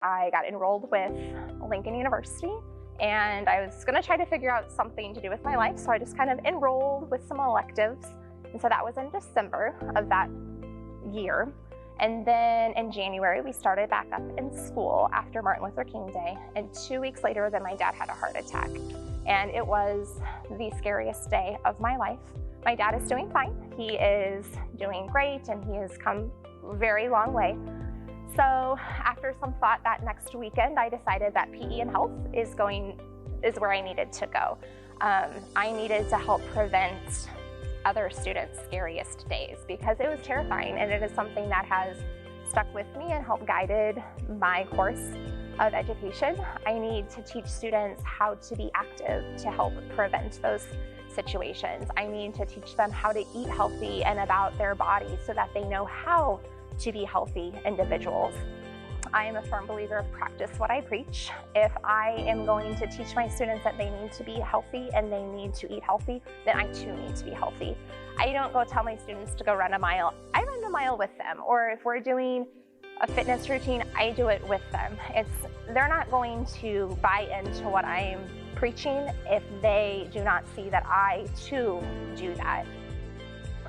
I got enrolled with Lincoln University, and I was going to try to figure out something to do with my life, so I just kind of enrolled with some electives. And so that was in December of that year. And then in January, we started back up in school after Martin Luther King Day. And 2 weeks later, then my dad had a heart attack. And it was the scariest day of my life. My dad is doing fine. He is doing great, and he has come a very long way. So after some thought that next weekend, I decided that PE and health is where I needed to go. I needed to help prevent other students' scariest days because it was terrifying, and it is something that has stuck with me and helped guided my course of education. I need to teach students how to be active to help prevent those situations. I need to teach them how to eat healthy and about their body so that they know how to be healthy individuals. I am a firm believer of practice what I preach. If I am going to teach my students that they need to be healthy and they need to eat healthy, then I too need to be healthy. I don't go tell my students to go run a mile. I run the mile with them. Or if we're doing a fitness routine, I do it with them. They're not going to buy into what I'm preaching if they do not see that I too do that.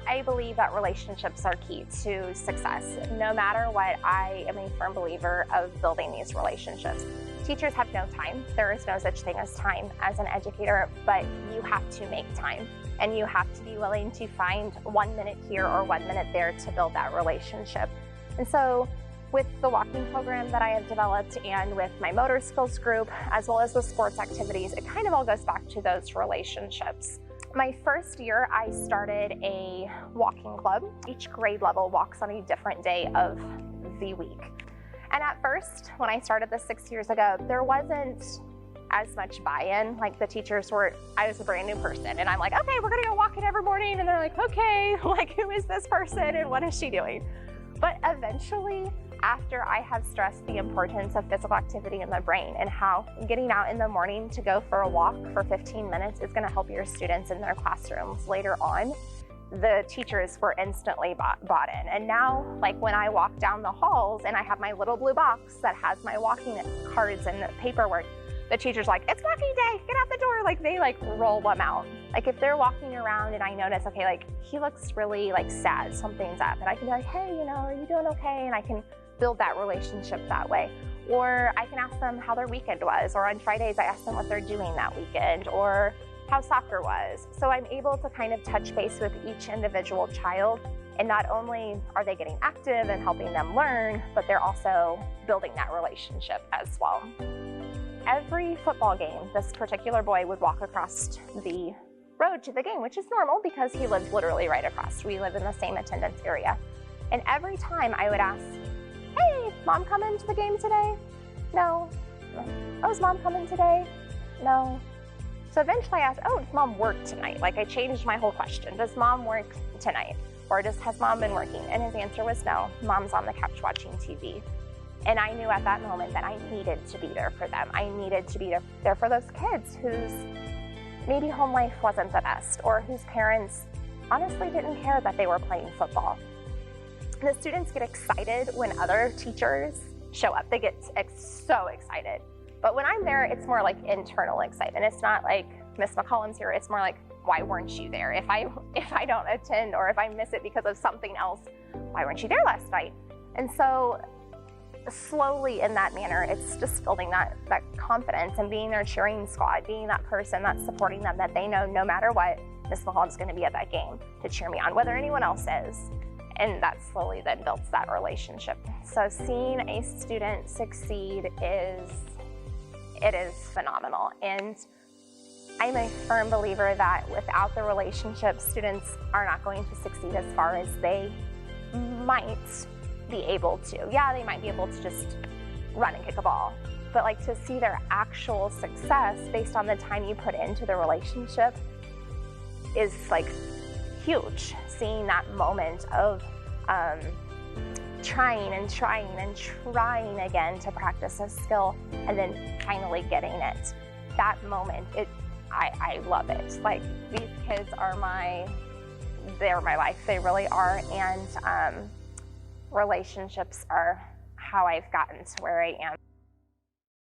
I believe that relationships are key to success. No matter what, I am a firm believer of building these relationships. Teachers have no time. There is no such thing as time as an educator, but you have to make time, and you have to be willing to find 1 minute here or 1 minute there to build that relationship. And so with the walking program that I have developed and with my motor skills group, as well as the sports activities, it kind of all goes back to those relationships. My first year, I started a walking club. Each grade level walks on a different day of the week. And at first, when I started this 6 years ago, there wasn't as much buy-in. Like I was a brand new person, and I'm like, okay, we're gonna go walking every morning. And they're like, okay, like who is this person and what is she doing? But eventually, after I have stressed the importance of physical activity in the brain and how getting out in the morning to go for a walk for 15 minutes is going to help your students in their classrooms later on, the teachers were instantly bought in. And now, like when I walk down the halls and I have my little blue box that has my walking cards and paperwork, the teacher's like, it's walking day, get out the door. Like they roll them out. Like if they're walking around and I notice, okay, like he looks really sad, something's up. And I can be like, hey, are you doing okay? And I can build that relationship that way. Or I can ask them how their weekend was, or on Fridays I ask them what they're doing that weekend, or how soccer was. So I'm able to kind of touch base with each individual child, and not only are they getting active and helping them learn, but they're also building that relationship as well. Every football game, this particular boy would walk across the road to the game, which is normal because he lives literally right across. We live in the same attendance area. And every time I would ask, hey, mom coming to the game today? No. Oh, is mom coming today? No. So eventually I asked, oh, does mom work tonight? Like I changed my whole question. Does mom work tonight? Or has mom been working? And his answer was no, mom's on the couch watching TV. And I knew at that moment that I needed to be there for them. I needed to be there for those kids whose maybe home life wasn't the best, or whose parents honestly didn't care that they were playing football. The students get excited when other teachers show up. They get so excited. But when I'm there, it's more like internal excitement. It's not like Miss McCollum's here. It's more like, why weren't you there? If I don't attend, or if I miss it because of something else, why weren't you there last night? And so slowly in that manner, it's just building that confidence and being their cheering squad, being that person that's supporting them, that they know no matter what, Miss McCollum's going to be at that game to cheer me on, whether anyone else is. And that slowly then builds that relationship. So seeing a student succeed is phenomenal. And I'm a firm believer that without the relationship, students are not going to succeed as far as they might be able to. Yeah, they might be able to just run and kick a ball, but to see their actual success based on the time you put into the relationship is huge. Seeing that moment of trying again to practice a skill and then finally getting it. That moment, I love it. These kids they're my life. They really are. And relationships are how I've gotten to where I am.